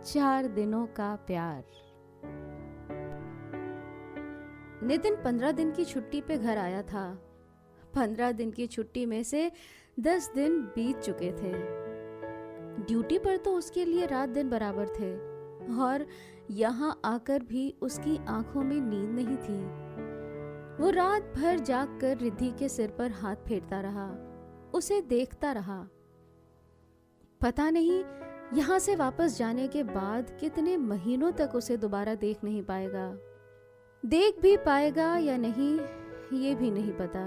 4 दिनों का प्यार। नितिन 15 दिन की छुट्टी पे घर आया था। 15 दिन की छुट्टी में से 10 दिन बीत चुके थे। ड्यूटी पर तो उसके लिए रात दिन बराबर थे और यहाँ आकर भी उसकी आंखों में नींद नहीं थी। वो रात भर जागकर रिद्धि के सिर पर हाथ फेरता रहा, उसे देखता रहा। पता नहीं यहाँ से वापस जाने के बाद कितने महीनों तक उसे दोबारा देख नहीं पाएगा। देख भी पाएगा या नहीं ये भी नहीं पता।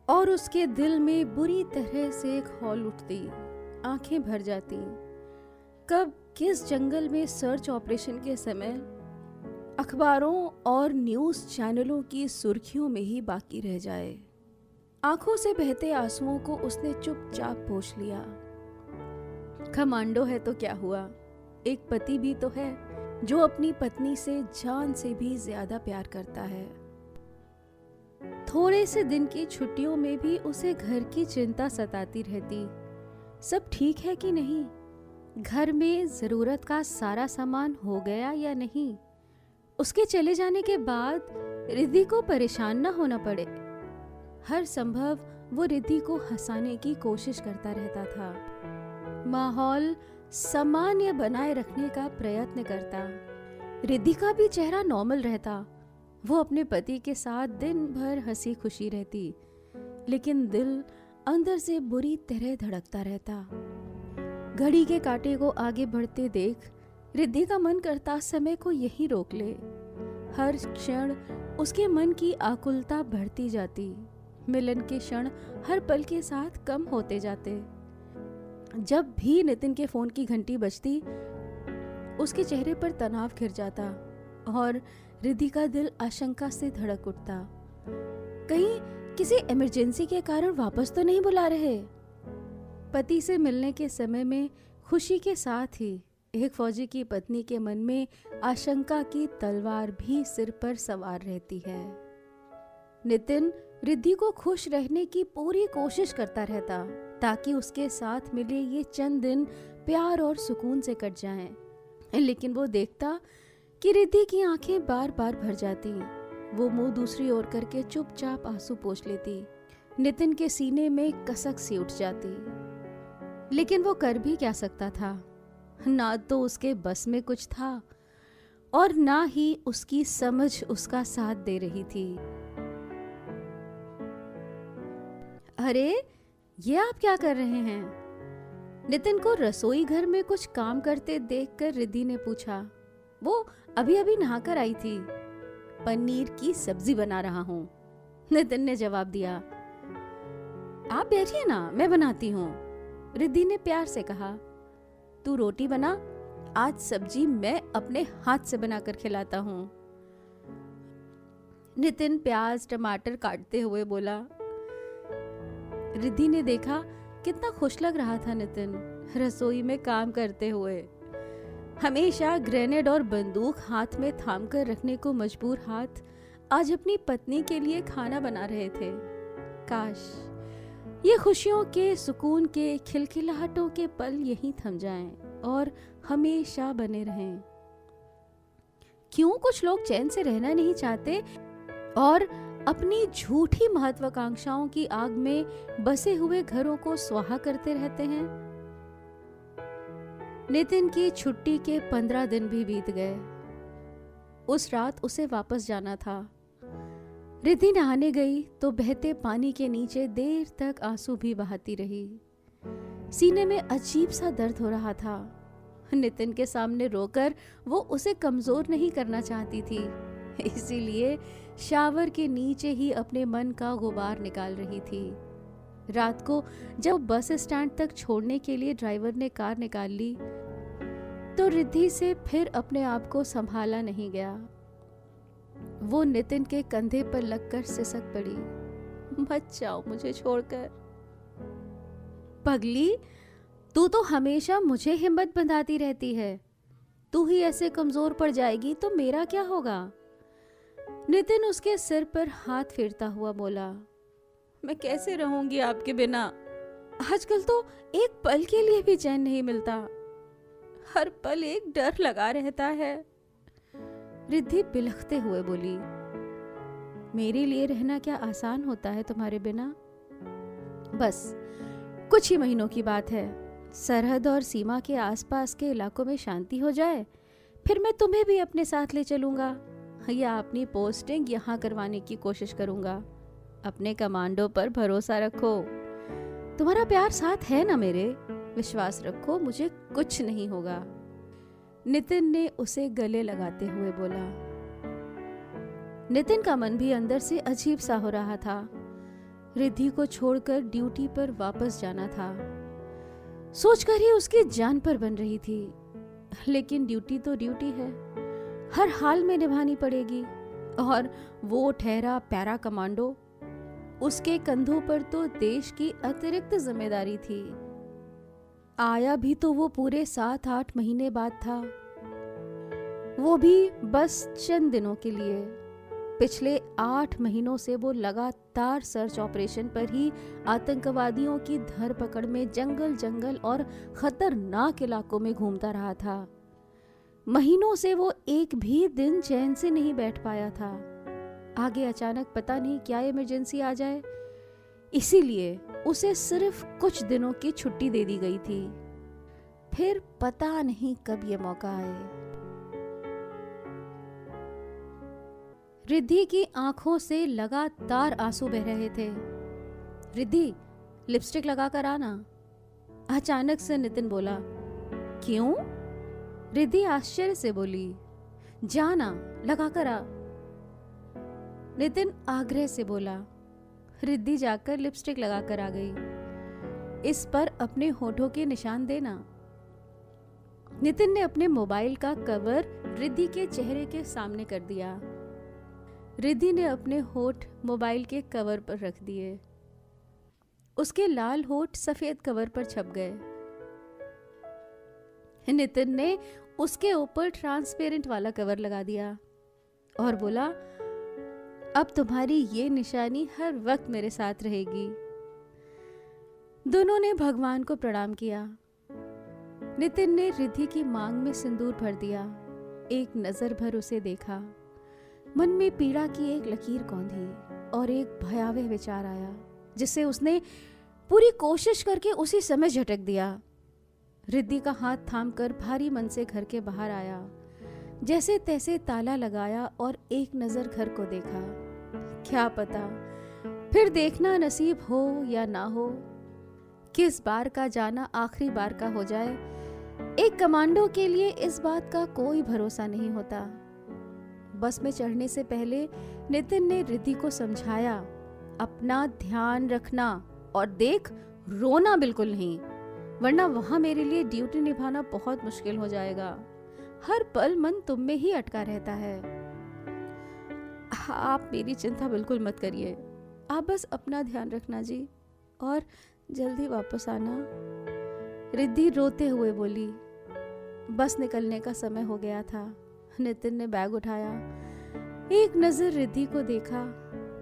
और उसके दिल में बुरी तरह से खौल उठती, आंखें भर जाती। कब किस जंगल में सर्च ऑपरेशन के समय अखबारों और न्यूज़ चैनलों की सुर्खियों में ही बाकी रह जाए। आंखों से बहते आंसुओं को उसने चुपचाप पोंछ लिया। कमांडो है तो क्या हुआ, एक पति भी तो है जो अपनी पत्नी से जान से भी ज्यादा प्यार करता है। थोड़े से दिन की छुट्टियों में भी उसे घर की चिंता सताती रहती। सब ठीक है कि नहीं, घर में जरूरत का सारा सामान हो गया या नहीं, उसके चले जाने के बाद रिद्धि को परेशान न होना पड़े। हर संभव वो रिद्धि को हंसाने की कोशिश करता रहता था, माहौल सामान्य बनाए रखने का प्रयत्न करता। रिद्धि का भी चेहरा नॉर्मल रहता। वो अपने पति के साथ दिन भर हंसी खुशी रहती, लेकिन दिल अंदर से बुरी तरह धड़कता रहता। घड़ी के कांटे को आगे बढ़ते देख रिद्धि का मन करता समय को यहीं रोक ले। हर क्षण उसके मन की आकुलता बढ़ती जाती। मिलन के क्षण हर पल के साथ कम होते जाते। जब भी नितिन के फोन की घंटी बजती, उसके चेहरे पर तनाव घिर जाता और रिद्धि का दिल आशंका से धड़क उठता। कहीं किसी इमरजेंसी के कारण वापस तो नहीं बुला रहे। पति से मिलने के समय में खुशी के साथ ही एक फौजी की पत्नी के मन में आशंका की तलवार भी सिर पर सवार रहती है। नितिन रिद्धि को खुश रहने की पूरी कोशिश करता रहता ताकि उसके साथ मिले ये चंद दिन प्यार और सुकून से कट जाएं। लेकिन वो देखता कि रिद्धि की आंखें बार बार भर जाती। वो मुंह दूसरी ओर करके चुपचाप आंसू पोंछ लेती। नितिन के सीने में कसक सी उठ जाती। लेकिन वो कर भी क्या सकता था, ना तो उसके बस में कुछ था और ना ही उसकी समझ उसका साथ दे रही थी। अरे ये आप क्या कर रहे हैं? नितिन को रसोई घर में कुछ काम करते देखकर रिद्धि ने पूछा। वो अभी अभी नहाकर आई थी। पनीर की सब्जी बना रहा हूँ, नितिन ने जवाब दिया। आप बैठिए ना, मैं बनाती हूँ, रिद्धि ने प्यार से कहा। तू रोटी बना, आज सब्जी मैं अपने हाथ से बनाकर खिलाता हूँ। नितिन प्याज टमाटर काटते हुए बोला। रिद्धि ने देखा कितना खुश लग रहा था नितिन रसोई में काम करते हुए। हमेशा ग्रेनेड और बंदूक हाथ में थाम कर रखने को मजबूर हाथ आज अपनी पत्नी के लिए खाना बना रहे थे। काश ये खुशियों के, सुकून के, खिलखिलाहटों के पल यहीं थम जाएं और हमेशा बने रहें। क्यों कुछ लोग चैन से रहना नहीं चाहते और अपनी झूठी महत्वाकांक्षाओं की आग में बसे हुए घरों को स्वाहा करते रहते हैं। नितिन की छुट्टी के 15 दिन भी बीत गए। उस रात उसे वापस जाना था। रिद्धि नहाने गई तो बहते पानी के नीचे देर तक आंसू भी बहाती रही। सीने में अजीब सा दर्द हो रहा था। नितिन के सामने रोकर वो उसे कमजोर नहीं करना चाहती थी, इसीलिए शावर के नीचे ही अपने मन का गुबार निकाल रही थी। रात को जब बस स्टैंड तक छोड़ने के लिए ड्राइवर ने कार निकाल ली तो रिद्धि से फिर अपने आप को संभाला नहीं गया। वो नितिन के कंधे पर लगकर सिसक पड़ी। मत जाओ मुझे छोड़कर। पगली, तू तो हमेशा मुझे हिम्मत बंधाती रहती है। तू ही ऐसे कमजोर पड़ जाएगी तो मेरा क्या होगा? नितिन उसके सिर पर हाथ फेरता हुआ बोला। मैं कैसे रहूंगी आपके बिना? आजकल तो एक पल के लिए भी चैन नहीं मिलता। हर पल एक डर लगा रहता है। रिद्धि बिलखते हुए बोली, मेरे लिए रहना क्या आसान होता है तुम्हारे बिना? बस कुछ ही महीनों की बात है, सरहद और सीमा के आसपास के इलाकों में शांति हो जाए, फिर मैं तुम्हें भी अपने साथ ले चलूंगा या अपनी पोस्टिंग यहाँ करवाने की कोशिश करूंगा। अपने कमांडो पर भरोसा रखो, तुम्हारा प्यार साथ है ना मेरे, विश्वास रखो, मुझे कुछ नहीं होगा। नितिन ने उसे गले लगाते हुए बोला। नितिन का मन भी अंदर से अजीब सा हो रहा था। रिद्धि को छोड़कर ड्यूटी पर वापस जाना था, सोचकर ही उसकी जान पर बन रही थी। लेकिन ड्यूटी तो ड्यूटी है, हर हाल में निभानी पड़ेगी। और वो ठहरा पैरा कमांडो, उसके कंधों पर तो देश की अतिरिक्त जिम्मेदारी थी। आया भी तो वो पूरे 7-8 महीने बाद था, वो भी बस चंद दिनों के लिए। पिछले 8 महीनों से वो लगातार सर्च ऑपरेशन पर ही आतंकवादियों की धरपकड़ में जंगल जंगल और खतरनाक इलाकों में घूमता रहा था। महीनों से वो एक भी दिन चैन से नहीं बैठ पाया था। आगे अचानक पता नहीं क्या इमरजेंसी आ जाए, इसीलिए उसे सिर्फ कुछ दिनों की छुट्टी दे दी गई थी। फिर पता नहीं कब ये मौका आए। रिद्धि की आंखों से लगातार आंसू बह रहे थे। रिद्धि, लिपस्टिक लगा कर आना, अचानक से नितिन बोला। क्यों? रिद्धि आश्चर्य से बोली। जाना, लगा कर आ। नितिन आग्रह से बोला। रिद्धि जाकर लिपस्टिक लगाकर आ गई। इस पर अपने होठों के निशान देना। नितिन ने अपने मोबाइल का कवर रिद्धि के चेहरे के सामने कर दिया। रिद्धि ने अपने होठ मोबाइल के कवर पर रख दिए। उसके लाल होठ सफेद कवर पर छप गए। नितिन ने उसके ऊपर ट्रांसपेरेंट वाला कवर लगा दिया और बोला, अब तुम्हारी ये निशानी हर वक्त मेरे साथ रहेगी। दोनों ने भगवान को प्रणाम किया। नितिन ने रिद्धि की मांग में सिंदूर भर दिया। एक नजर भर उसे देखा। मन में पीड़ा की एक लकीर कौंधी और एक भयावह विचार आया, जिसे उसने पूरी कोशिश करके उसी समय झटक दिया। रिद्धि का हाथ थामकर भारी मन से घर के बाहर आया, जैसे तैसे ताला लगाया और एक नजर घर को देखा। क्या पता फिर देखना नसीब हो या ना हो, किस बार का जाना आखिरी बार का हो जाए। एक कमांडो के लिए इस बात का कोई भरोसा नहीं होता। बस में चढ़ने से पहले नितिन ने रिद्धि को समझाया, अपना ध्यान रखना और देख, रोना बिल्कुल नहीं, वरना वहां मेरे लिए ड्यूटी निभाना बहुत मुश्किल हो जाएगा। हर पल मन तुम में ही अटका रहता है। आप मेरी चिंता बिल्कुल मत करिए, आप बस अपना ध्यान रखना जी, और जल्दी वापस आना। रिद्धि रोते हुए बोली। बस निकलने का समय हो गया था। नितिन ने बैग उठाया, एक नजर रिद्धि को देखा,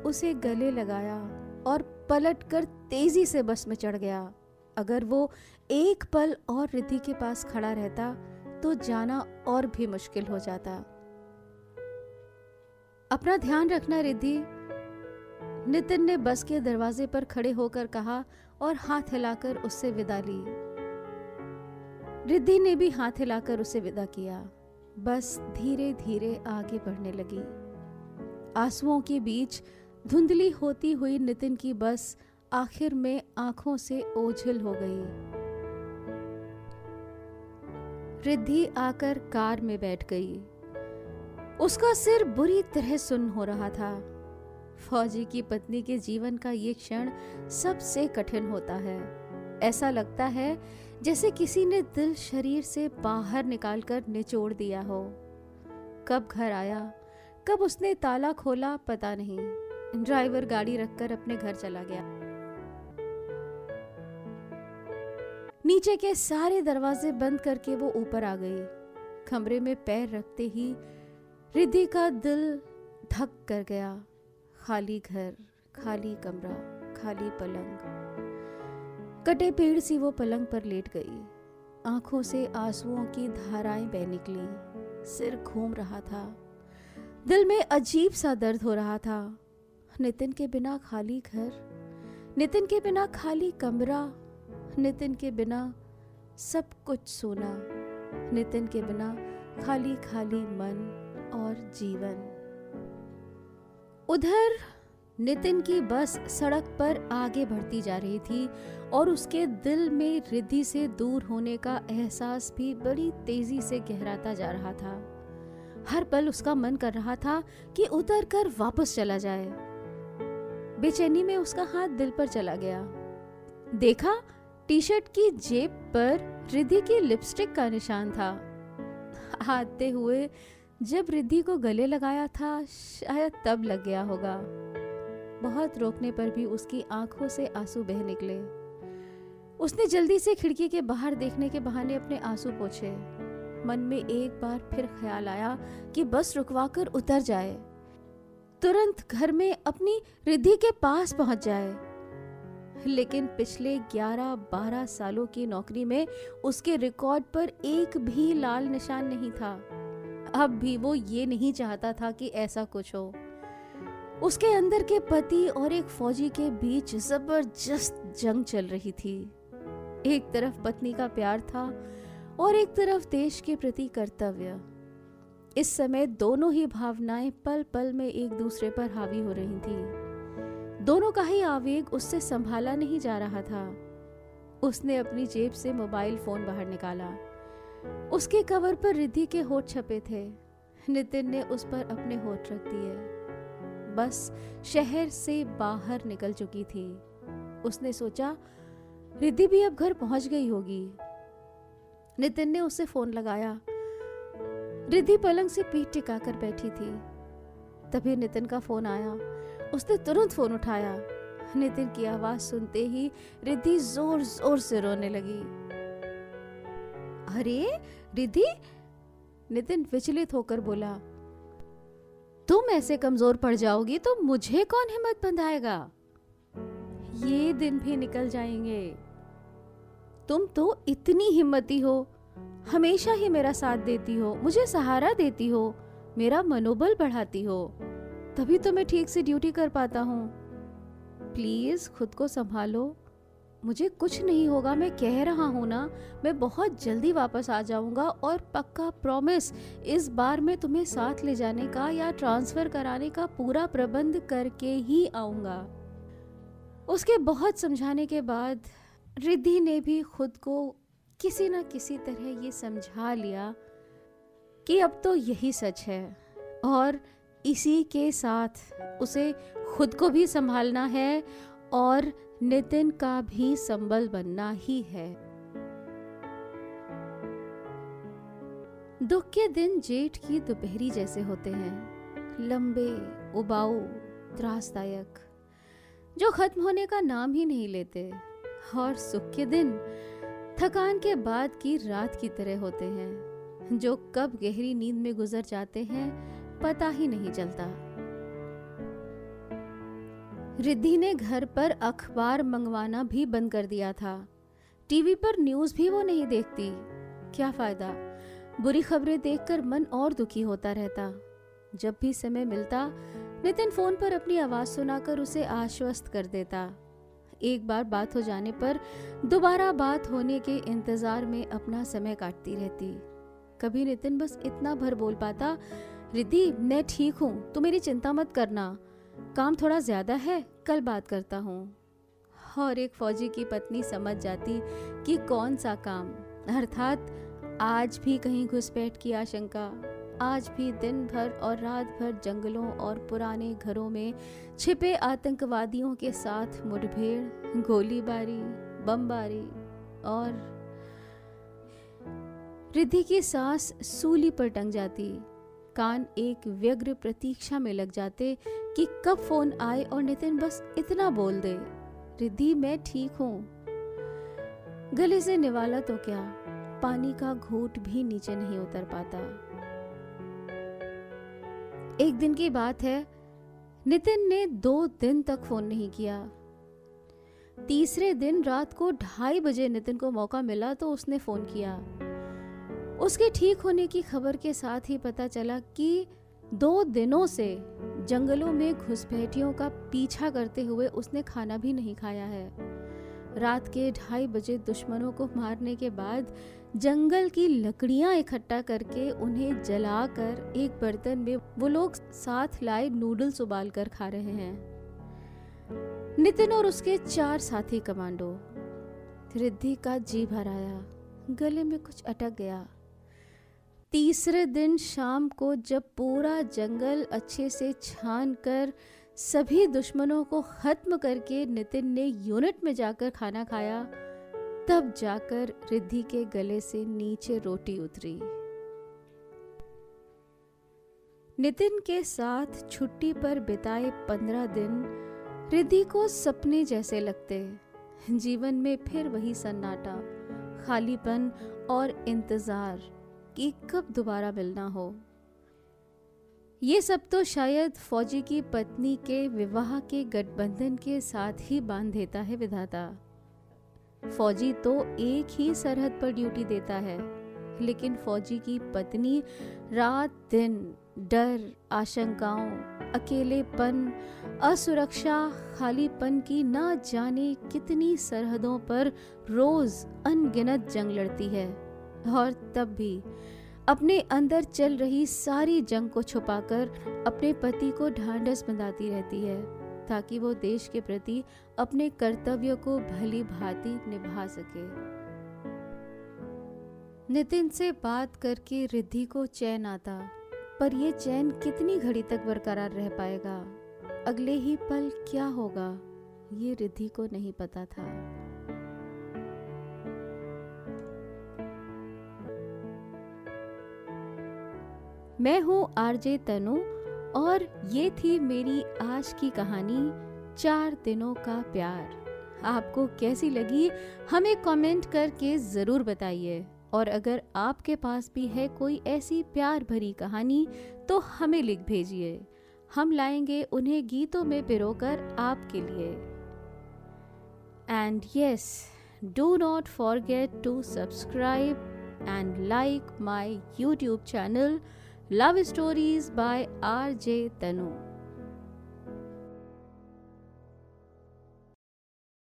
उसे गले लगाया और पलटकर तेजी से बस में चढ़ गया। अगर वो एक पल और रिद्धि के पास खड़ा रहता तो जाना और भी मुश्किल हो जाता। अपना ध्यान रखना रिद्धि, नितिन ने बस के दरवाजे पर खड़े होकर कहा और हाथ हिलाकर उससे विदा ली। रिद्धि ने भी हाथ हिलाकर उसे विदा किया। बस धीरे धीरे आगे बढ़ने लगी। आंसुओं के बीच धुंधली होती हुई नितिन की बस आखिर में आंखों से ओझल हो गई। रिद्धि आकर कार में बैठ गई। उसका सिर बुरी तरह सुन्न हो रहा था। फौजी की पत्नी के जीवन का ये क्षण सबसे कठिन होता है। ऐसा लगता है जैसे किसी ने दिल शरीर से बाहर निकालकर निचोड़ दिया हो। कब घर आया, कब उसने ताला खोला, पता नहीं। ड्राइवर गाड़ी रखकर अपने घर चला गया। नीचे के सारे दरवाजे बंद करके वो ऊपर आ गई। कमरे में पैर रखते ही रिद्धि का दिल धक कर गया। खाली घर, खाली कमरा, खाली पलंग। कटे पेड़ सी वो पलंग पर लेट गई। आंखों से आंसुओं की धाराएं बह निकली। सिर घूम रहा था। दिल में अजीब सा दर्द हो रहा था। नितिन के बिना खाली घर, नितिन के बिना खाली कमरा, नितिन के बिना सब कुछ सूना, नितिन के बिना खाली खाली मन और जीवन। उधर नितिन की बस सड़क पर आगे बढ़ती जा रही थी और उसके दिल में रिद्धि से दूर होने का एहसास भी बड़ी तेजी से गहराता जा रहा था। हर पल उसका मन कर रहा था कि उतर कर वापस चला जाए। बेचैनी में उसका हाथ दिल पर चला गया। देखा, टी शर्ट की जेब पर रिद्धि की लिपस्टिक का निशान था। आते हुए जब रिद्धि को गले लगाया था, शायद तब लग गया होगा। बहुत रोकने पर भी उसकी आंखों से आंसू बह निकले। उसने जल्दी से खिड़की के बाहर देखने के बहाने अपने आंसू पोंछे। मन में एक बार फिर ख्याल आया कि बस रुकवाकर उतर जाए, तुरंत घर में अपनी रिद्धि के पास पहुंच जाए। लेकिन पिछले 11-12 सालों की नौकरी में उसके रिकॉर्ड पर एक भी लाल निशान नहीं था। अब भी वो ये नहीं चाहता था कि ऐसा कुछ हो। उसके अंदर के पति और एक फौजी के बीच जबरदस्त जंग चल रही थी। एक तरफ पत्नी का प्यार था और एक तरफ देश के प्रति कर्तव्य। इस समय दोनों ही भावनाएं पल पल में एक दूसरे पर हावी हो रही थी। दोनों का ही आवेग उससे संभाला नहीं जा रहा था। उसने अपनी जेब से मोबाइल फोन बाहर निकाला। उसके कवर पर रिद्धि के होठ छपे थे। नितिन ने उस पर अपने होठ रख दिए। बस शहर से बाहर निकल चुकी थी। उसने सोचा रिद्धि भी अब घर पहुंच गई होगी। नितिन ने उसे फोन लगाया। रिद्धि पलंग से पीठ टिकाकर बैठी थी। तभी नितिन का फोन आया। उसने तुरंत फोन उठाया। नितिन की आवाज सुनते ही रिद्धि जोर जोर से रोने लगी। अरे रिद्धि, नितिन विचलित होकर बोला, तुम ऐसे कमजोर पड़ जाओगी तो मुझे कौन हिम्मत बंधाएगा? ये दिन भी निकल जाएंगे। तुम तो इतनी हिम्मती हो, हमेशा ही मेरा साथ देती हो, मुझे सहारा देती हो, मेरा मनोबल बढ़ाती हो, तभी तो मैं ठीक से ड्यूटी कर पाता हूँ। प्लीज खुद को संभालो। मुझे कुछ नहीं होगा, मैं कह रहा हूँ ना। मैं बहुत जल्दी वापस आ जाऊंगा और पक्का प्रॉमिस, इस बार मैं तुम्हें साथ ले जाने का या ट्रांसफर कराने का पूरा प्रबंध करके ही आऊंगा। उसके बहुत समझाने के बाद रिद्धि ने भी खुद को किसी न किसी तरह ये समझा लिया कि अब तो यही सच है और इसी के साथ उसे खुद को भी संभालना है और नितिन का भी संबल बनना ही है। दुख के दिन जेठ की दोपहरी जैसे होते हैं, लंबे, उबाऊ, त्रासदायक, जो खत्म होने का नाम ही नहीं लेते। और सुख के दिन थकान के बाद की रात की तरह होते हैं, जो कब गहरी नींद में गुजर जाते हैं पता ही नहीं चलता। रिद्धि ने घर पर अखबार मंगवाना भी बंद कर दिया था। टीवी पर न्यूज़ भी वो नहीं देखती। क्या फायदा, बुरी खबरें देखकर मन और दुखी होता रहता। जब भी समय मिलता नितिन फोन पर अपनी आवाज सुनाकर उसे आश्वस्त कर देता। एक बार बात हो जाने पर दोबारा बात होने के इंतजार में अपना समय काटती रहती। कभी नितिन बस इतना भर बोल पाता, रिद्धि मैं ठीक हूँ, तू मेरी चिंता मत करना, काम थोड़ा ज्यादा है, कल बात करता हूँ। और एक फौजी की पत्नी समझ जाती कि कौन सा काम, अर्थात आज भी कहीं घुसपैठ की आशंका, आज भी दिन भर और रात भर जंगलों और पुराने घरों में छिपे आतंकवादियों के साथ मुठभेड़, गोलीबारी, बमबारी। और रिद्धि की सांस सूली पर टंग जाती। कान एक व्यग्र प्रतीक्षा में लग जाते कि कब फोन आए और नितिन बस इतना बोल दे, रिद्धि मैं ठीक हूँ। गले से निवाला तो क्या, पानी का घूंट भी नीचे नहीं उतर पाता। एक दिन की बात है, नितिन ने 2 दिन तक फोन नहीं किया। तीसरे दिन रात को 2:30 बजे नितिन को मौका मिला तो उसने फ़ोन किया। उसके ठीक होने की खबर के साथ ही पता चला कि 2 दिनों से जंगलों में घुसपैठियों का पीछा करते हुए उसने खाना भी नहीं खाया है। रात के 2:30 बजे दुश्मनों को मारने के बाद जंगल की लकड़ियां इकट्ठा करके उन्हें जलाकर एक बर्तन में वो लोग साथ लाए नूडल्स उबाल कर खा रहे हैं। नितिन और उसके 4 साथी कमांडो। रिद्धि का जी भर आया, गले में कुछ अटक गया। तीसरे दिन शाम को जब पूरा जंगल अच्छे से छान कर सभी दुश्मनों को खत्म करके नितिन ने यूनिट में जाकर खाना खाया, तब जाकर रिद्धि के गले से नीचे रोटी उतरी। नितिन के साथ छुट्टी पर बिताए 15 दिन रिद्धि को सपने जैसे लगते। जीवन में फिर वही सन्नाटा, खालीपन और इंतजार कि कब दोबारा मिलना हो। ये सब तो शायद फौजी की पत्नी के विवाह के गठबंधन के साथ ही बांध देता है विधाता। फौजी तो एक ही सरहद पर ड्यूटी देता है, लेकिन फौजी की पत्नी रात दिन डर, आशंकाओं, अकेलेपन, असुरक्षा, खालीपन की ना जाने कितनी सरहदों पर रोज अनगिनत जंग लड़ती है, और तब भी अपने अंदर चल रही सारी जंग को छुपाकर अपने पति को ढांढस बंधाती रहती है, ताकि वो देश के प्रति अपने कर्तव्य को भली भांति निभा सके। नितिन से बात करके रिद्धि को चैन आता, पर ये चैन कितनी घड़ी तक बरकरार रह पाएगा, अगले ही पल क्या होगा, ये रिद्धि को नहीं पता था। मैं हूँ आरजे तनु और ये थी मेरी आज की कहानी 4 दिनों का प्यार। आपको कैसी लगी हमें कमेंट करके ज़रूर बताइए, और अगर आपके पास भी है कोई ऐसी प्यार भरी कहानी तो हमें लिख भेजिए, हम लाएंगे उन्हें गीतों में पिरोकर आपके लिए। And yes, do not forget to subscribe and like my YouTube channel Love Stories by RJ Tanu.